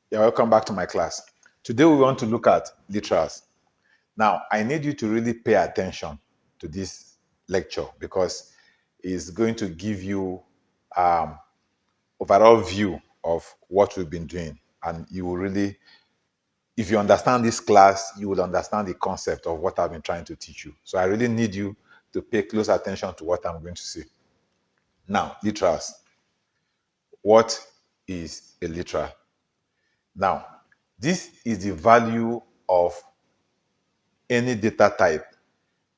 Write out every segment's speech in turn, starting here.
Yeah, welcome back to my class. Today we want to look at literals. Now, I need you to really pay attention to this lecture because it's going to give you overall view of what we've been doing, and you will really, if you understand this class, you will understand the concept of what I've been trying to teach you. So I really need you to pay close attention to what I'm going to say. Now, literals. What is a literal? Now, this is the value of any data type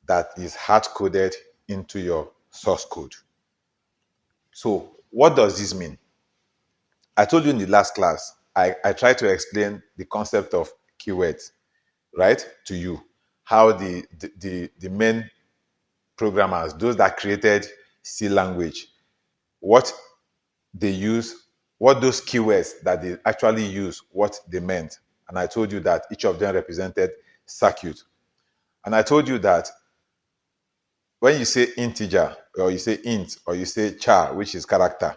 that is hard coded into your source code. So, what does this mean? I told you in the last class, I tried to explain the concept of keywords, right, to you. How the main programmers, those that created C language, what they use, what those keywords that they actually use, what they meant. And I told you that each of them represented circuit. And I told you that when you say integer, or you say int, or you say char, which is character,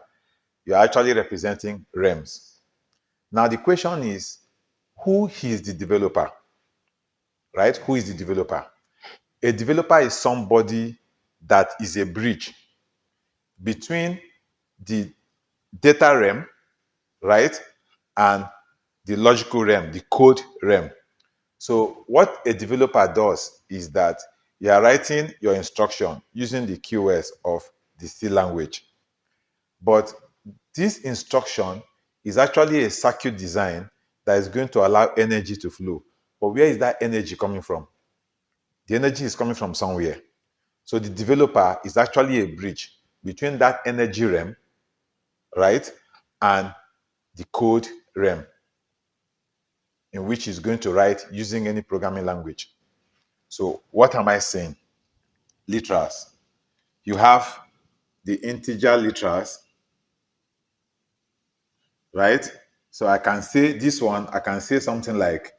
you're actually representing rems. Now the question is, who is the developer? Right? Who is the developer? A developer is somebody that is a bridge between the data rem, right, and the logical rem, the code rem. So what a developer does is that you are writing your instruction using the keywords of the C language. But this instruction is actually a circuit design that is going to allow energy to flow. But where is that energy coming from? The energy is coming from somewhere. So the developer is actually a bridge between that energy rem, right, and the code rem, in which is going to write using any programming language. So what am I saying? Literals. You have the integer literals, right? So I can say this one, I can say something like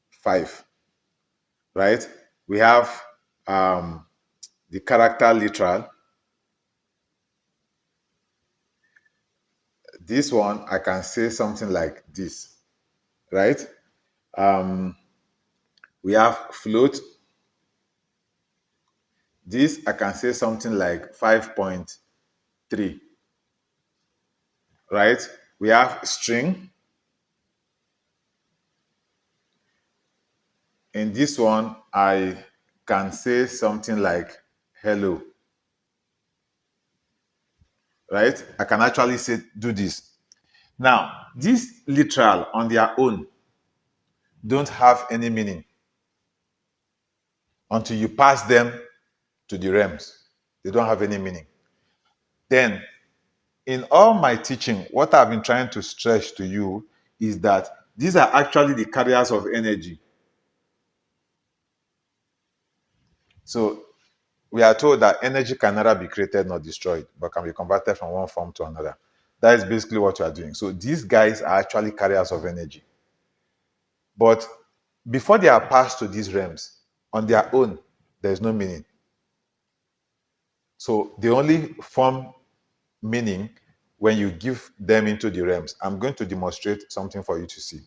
5, right? We have the character literal. This one, I can say something like this, right? We have float. This, I can say something like 5.3, right? We have string. In this one, I can say something like hello, right? I can actually say, do this. Now, these literal on their own don't have any meaning until you pass them to the realms. They don't have any meaning. Then, in all my teaching, what I've been trying to stress to you is that these are actually the carriers of energy. So, we are told that energy can neither be created nor destroyed, but can be converted from one form to another. That is basically what you are doing. So, these guys are actually carriers of energy. But before they are passed to these realms, on their own, there is no meaning. So they only form meaning when you give them into the realms. I'm going to demonstrate something for you to see,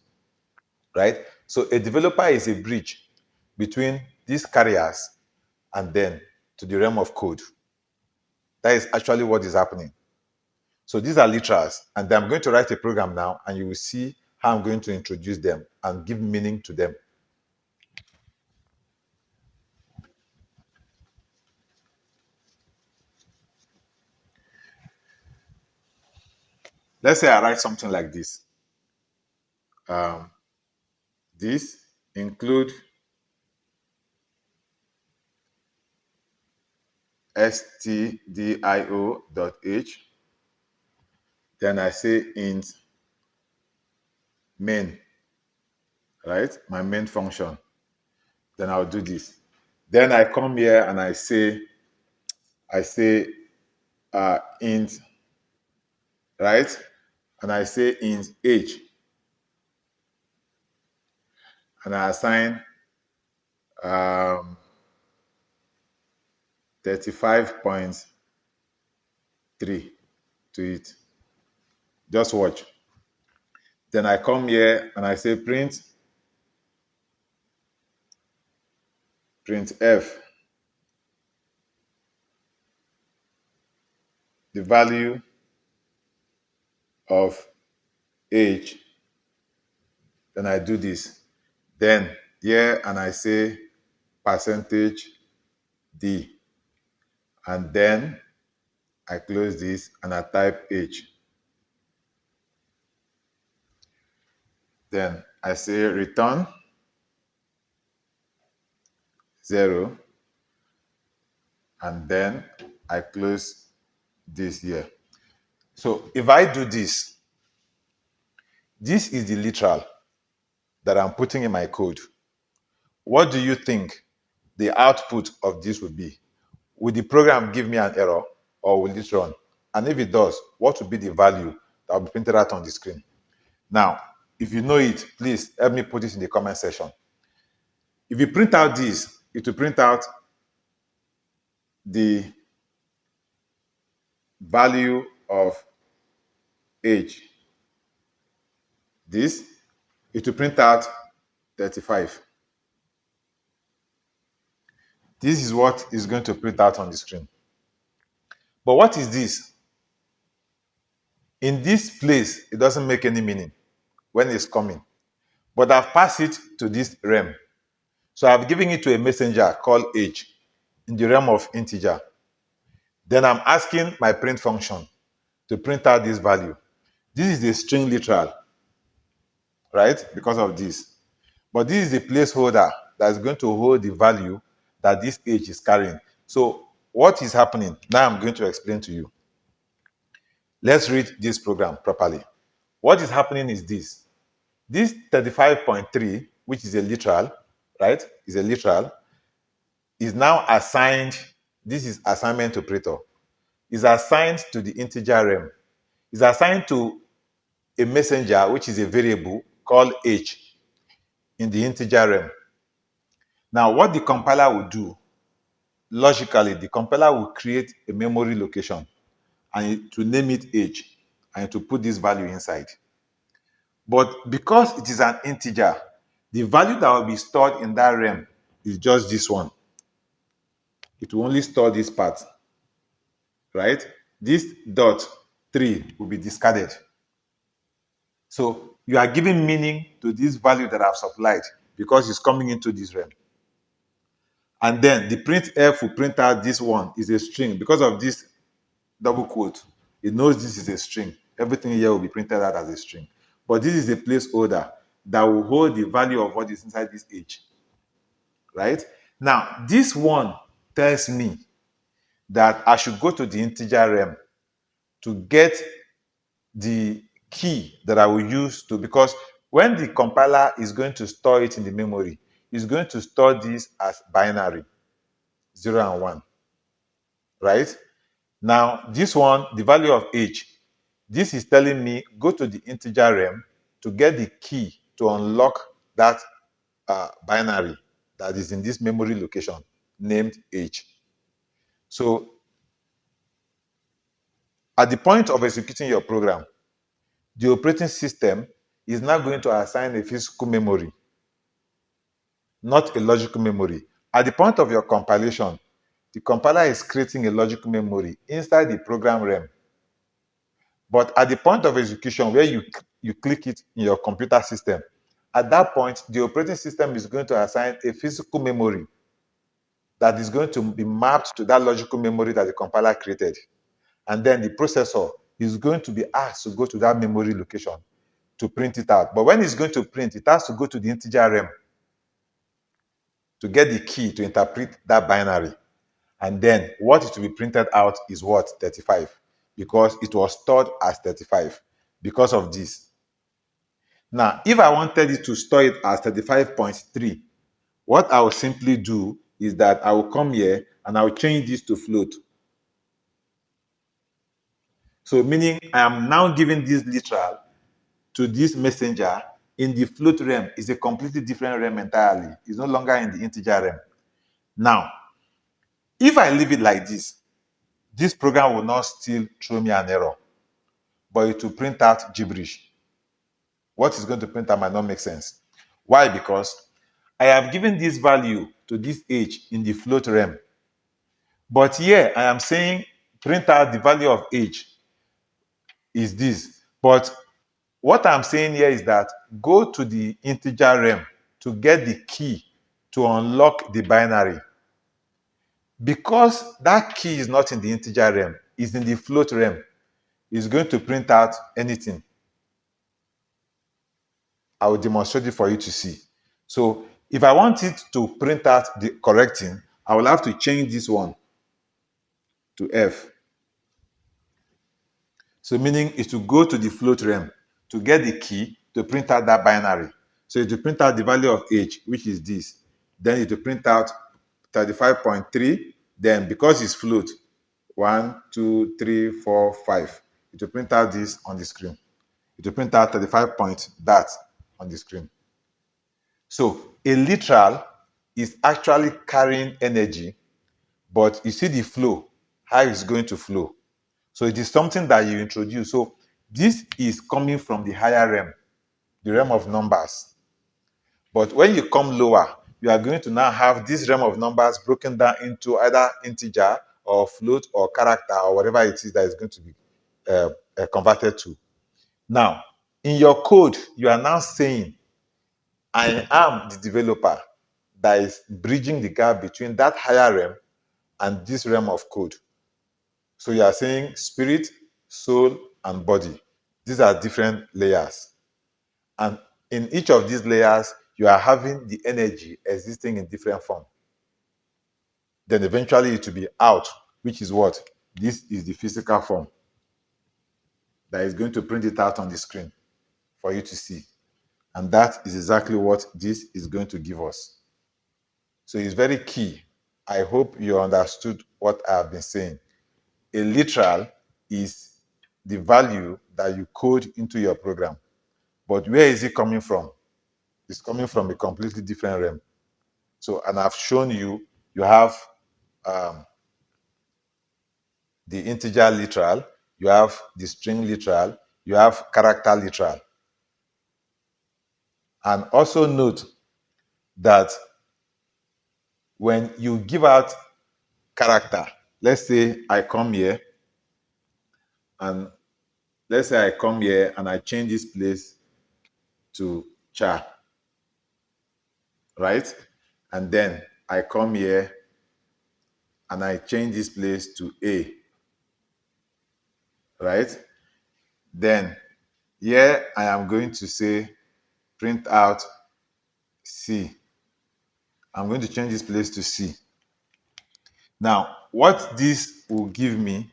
right? So a developer is a bridge between these carriers and then to the realm of code. That is actually what is happening. So these are literals, and I'm going to write a program now, and you will see how I'm going to introduce them and give meaning to them. Let's say I write something like this. This include stdio.h. Then I say int main, right? My main function. Then I'll do this. Then I come here and I say int, right? And I say int age, and I assign 35.3 to it. Just watch. Then I come here and I say print f, the value of age. Then I do this. Then here and I say percentage D. And then I close this and I type age. Then I say return 0. And then I close this here. So if I do this, this is the literal that I'm putting in my code. What do you think the output of this would be? Will the program give me an error or will it run? And if it does, what will be the value that will be printed out on the screen? Now, if you know it, please help me put it in the comment section. If you print out this, it will print out the value of age. This, it will print out 35. This is what is going to print out on the screen. But what is this? In this place, it doesn't make any meaning when it's coming. But I've passed it to this rem. So I've given it to a messenger called age in the realm of integer. Then I'm asking my print function to print out this value. This is a string literal, right? Because of this. But this is a placeholder that is going to hold the value that this age is carrying. So what is happening? Now I'm going to explain to you. Let's read this program properly. What is happening is this. This 35.3, which is a literal, right? Is a literal, is now assigned, this is assignment operator, is assigned to the integer rem. Is assigned to a messenger, which is a variable called age in the integer rem. Now, what the compiler will do, logically, the compiler will create a memory location and to name it age and to put this value inside. But because it is an integer, the value that will be stored in that rem is just this one. It will only store this part, right? This dot 3 will be discarded. So you are giving meaning to this value that I've supplied because it's coming into this rem. And then the printf will print out this one is a string. Because of this double quote, it knows this is a string. Everything here will be printed out as a string. But this is a placeholder that will hold the value of what is inside this age, right? Now, this one tells me that I should go to the integer rem to get the key that I will use to, because when the compiler is going to store it in the memory, it's going to store this as binary, 0 and 1, right? Now, this one, the value of age, this is telling me go to the integer rem to get the key to unlock that binary that is in this memory location named age. So at the point of executing your program, the operating system is now going to assign a physical memory, not a logical memory. At the point of your compilation, the compiler is creating a logical memory inside the program rem. But at the point of execution, where you click it in your computer system, at that point, the operating system is going to assign a physical memory that is going to be mapped to that logical memory that the compiler created. And then the processor is going to be asked to go to that memory location to print it out. But when it's going to print, it has to go to the integer rem to get the key to interpret that binary. And then what it will be printed out is what? 35. Because it was stored as 35 because of this. Now, if I wanted it to store it as 35.3, what I will simply do is that I will come here and I will change this to float. So meaning I am now giving this literal to this messenger in the float rem. Is a completely different rem entirely. It's no longer in the integer rem. Now, if I leave it like this program will not still throw me an error, but it will print out gibberish. what is going to print out might not make sense. Why? Because I have given this value to this age in the float realm. But here I am saying print out the value of age is this. But what I'm saying here is that go to the integer realm to get the key to unlock the binary. Because that key is not in the integer realm, it's in the float realm, it's going to print out anything. I will demonstrate it for you to see. So if I want it to print out the correct thing, I will have to change this one to F. So meaning is to go to the float realm to get the key to print out that binary. So it will print out the value of age, which is this. Then it will print out 35.3. Then because it's float, 1, 2, 3, 4, 5. It will print out this on the screen. It will print out 35 point that on the screen. So a literal is actually carrying energy, but you see the flow, how it's going to flow. So it is something that you introduce. So this is coming from the higher realm, the realm of numbers. But when you come lower, you are going to now have this realm of numbers broken down into either integer or float or character or whatever it is that is going to be converted to. Now, in your code, you are now saying, I am the developer that is bridging the gap between that higher realm and this realm of code. So you are saying spirit, soul, and body. These are different layers. And in each of these layers, you are having the energy existing in different form. Then eventually it will be out, which is what? This is the physical form that is going to print it out on the screen for you to see. And that is exactly what this is going to give us. So it's very key. I hope you understood what I have been saying. A literal is the value that you code into your program. But where is it coming from? It's coming from a completely different realm. So, and I've shown you, you have the integer literal, you have the string literal, you have character literal. And also note that when you give out character, let's say I come here and let's say I come here and I change this place to cha, right? And then I come here and I change this place to A, right? Then here I am going to say print out C. I'm going to change this place to C. Now, what this will give me,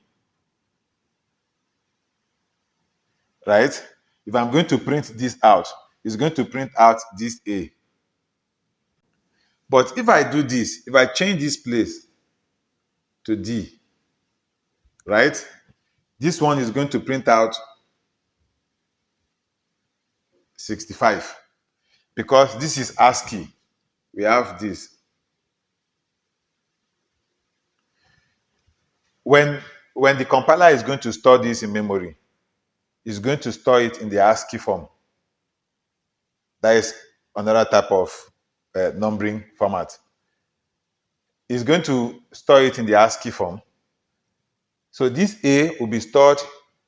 right? If I'm going to print this out, it's going to print out this A. But if I do this, if I change this place to D, right? This one is going to print out 65 because this is ASCII. We have this. When the compiler is going to store this in memory, it's going to store it in the ASCII form. That is another type of numbering format. It's going to store it in the ASCII form. So this A will be stored,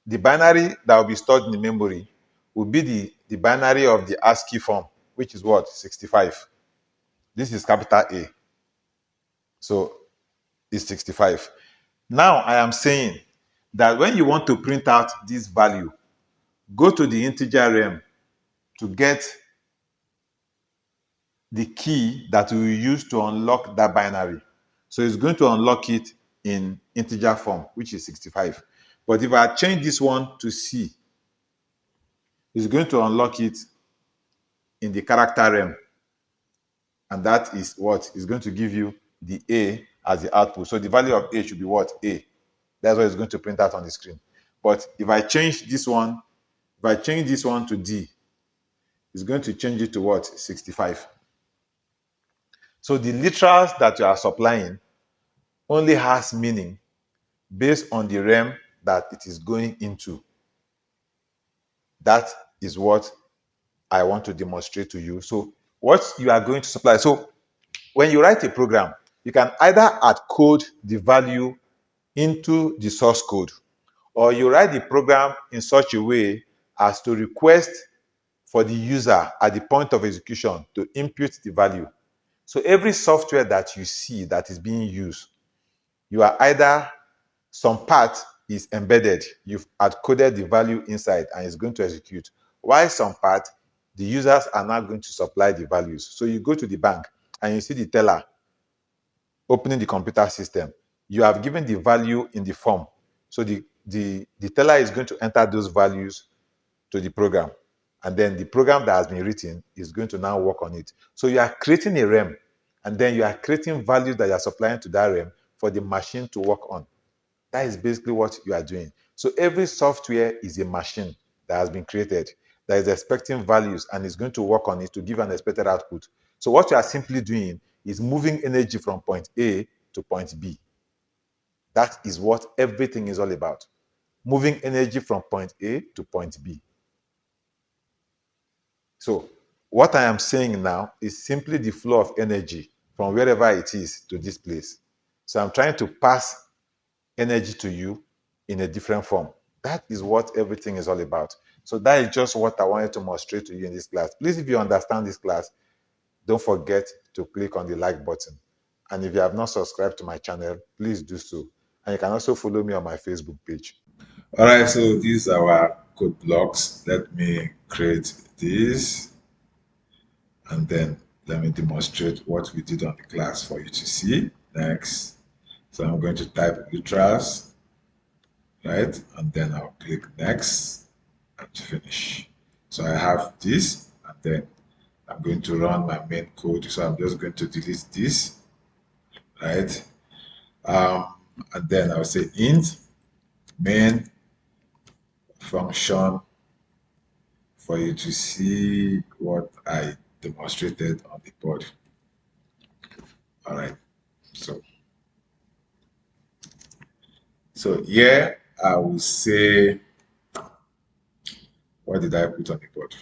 the binary that will be stored in the memory will be the binary of the ASCII form, which is what? 65. This is capital A. So it's 65. Now I am saying that when you want to print out this value, go to the integer realm to get the key that we will use to unlock that binary. So it's going to unlock it in integer form, which is 65. But if I change this one to C, it's going to unlock it in the character realm. And that is what is going to give you the A as the output. So the value of A should be what? A. That's what it's going to print out on the screen. But if I change this one, if I change this one to D, it's going to change it to what? 65. So the literals that you are supplying only has meaning based on the realm that it is going into. That is what I want to demonstrate to you. So what you are going to supply. So when you write a program, you can either add code the value into the source code, or you write the program in such a way as to request for the user at the point of execution to input the value. So every software that you see that is being used, you are either some part is embedded, you've hard coded the value inside and it's going to execute, while some part the users are now going to supply the values. So you go to the bank and you see the teller opening the computer system, you have given the value in the form. So the teller is going to enter those values to the program. And then the program that has been written is going to now work on it. So you are creating a RAM, and then you are creating values that you are supplying to that RAM for the machine to work on. That is basically what you are doing. So every software is a machine that has been created that is expecting values and is going to work on it to give an expected output. So what you are simply doing is moving energy from point A to point B. That is what everything is all about. Moving energy from point A to point B. So what I am saying now is simply the flow of energy from wherever it is to this place. So I'm trying to pass energy to you in a different form. That is what everything is all about. So that is just what I wanted to demonstrate to you in this class. Please, if you understand this class, don't forget to click on the like button. And if you have not subscribed to my channel, please do so. And you can also follow me on my Facebook page. All right, so these are our code blocks. Let me create this and then let me demonstrate what we did on the class for you to see. Next. So I'm going to type literals, right? And then I'll click next and finish. So I have this, and then I'm going to run my main code. So I'm just going to delete this, right? And then I'll say int main function for you to see what I demonstrated on the board. All right. So here I will say, what did I put on the board?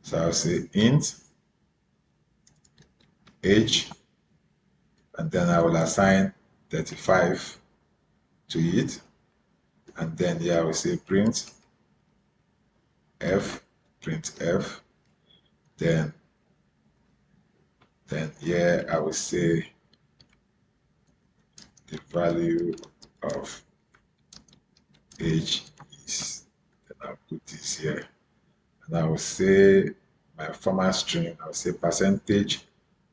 So I'll say int age, and then I will assign 35 to it. And then here I will say print f, then here I will say the value of age is, then I'll put this here, and I will say my format string, I will say percentage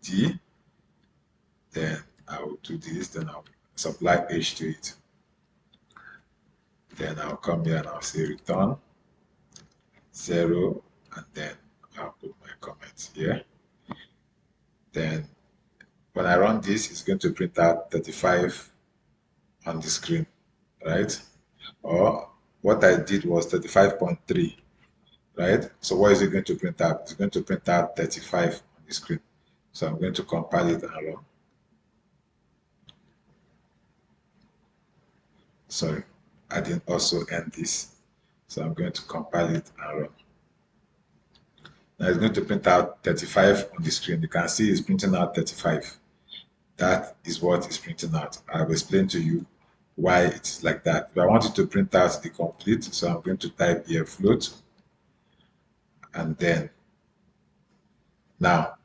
d, then I will do this, then I'll supply age to it. Then I'll come here and I'll say return 0, and then I'll put my comment here. Then when I run this, it's going to print out 35 on the screen, right? Or what I did was 35.3, right? So what is it going to print out? It's going to print out 35 on the screen. So I'm going to compile it and run. Sorry, I didn't also end this. So I'm going to compile it and run. Now it's going to print out 35 on the screen. You can see it's printing out 35. That is what is printing out. I've explained to you why it's like that. If I want it to print out the complete, so I'm going to type here float, and then now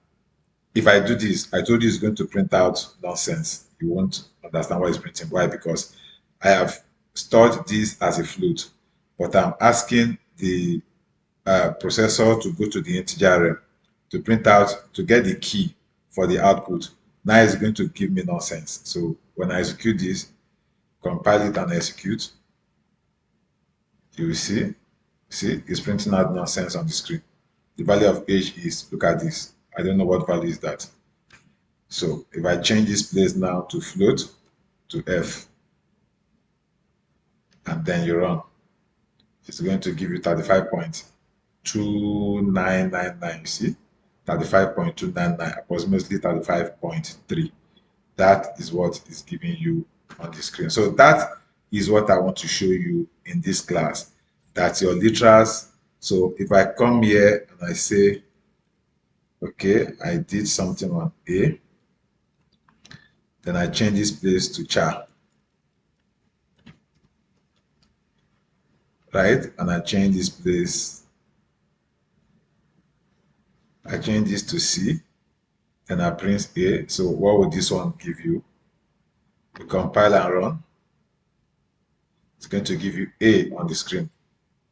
if I do this, I told you it's going to print out nonsense. You won't understand what it's printing. Why? Because I have stored this as a float, but I'm asking the processor to go to the integer RAM to print out, to get the key for the output. Now it's going to give me nonsense. So when I execute this, compile it and execute, you will see it's printing out nonsense on the screen. The value of age is, look at this, I don't know what value is that. So if I change this place now to float, to F, and then you run, it's going to give you 35.2999. You see, 35.299, approximately 35.3. That is what is giving you on the screen. So that is what I want to show you in this class. That's your literals. So if I come here and I say, okay, I did something on A, then I change this place to cha, right? And I change this place, I change this to C, and I print A. So what would this one give you? You compile and run. It's going to give you A on the screen.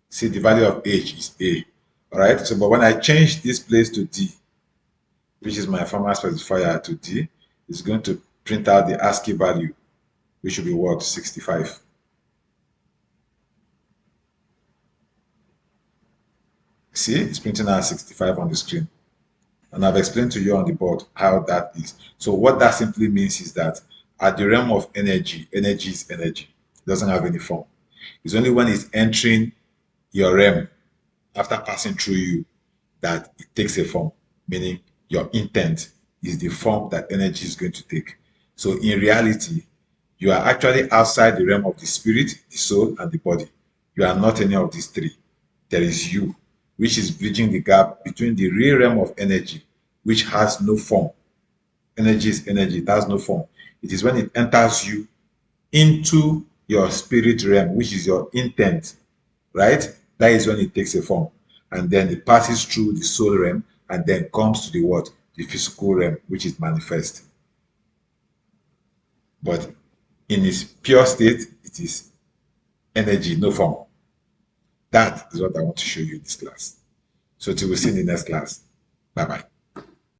See, the value of H is A. All right. So, but when I change this place to D, which is my format specifier to D, it's going to print out the ASCII value, which should be what? 65. See, it's printing out 65 on the screen. And I've explained to you on the board how that is. So what that simply means is that at the realm of energy, energy is energy. It doesn't have any form. It's only when it's entering your realm after passing through you that it takes a form, meaning your intent is the form that energy is going to take. So in reality, you are actually outside the realm of the spirit, the soul, and the body. You are not any of these three. There is you, which is bridging the gap between the real realm of energy, which has no form. Energy is energy, it has no form. It is when it enters you into your spirit realm, which is your intent, right? That is when it takes a form. And then it passes through the soul realm and then comes to the what? The physical realm, which is manifest. But in its pure state, it is energy, no form. That is what I want to show you in this class. So till we see in the next class. Bye bye.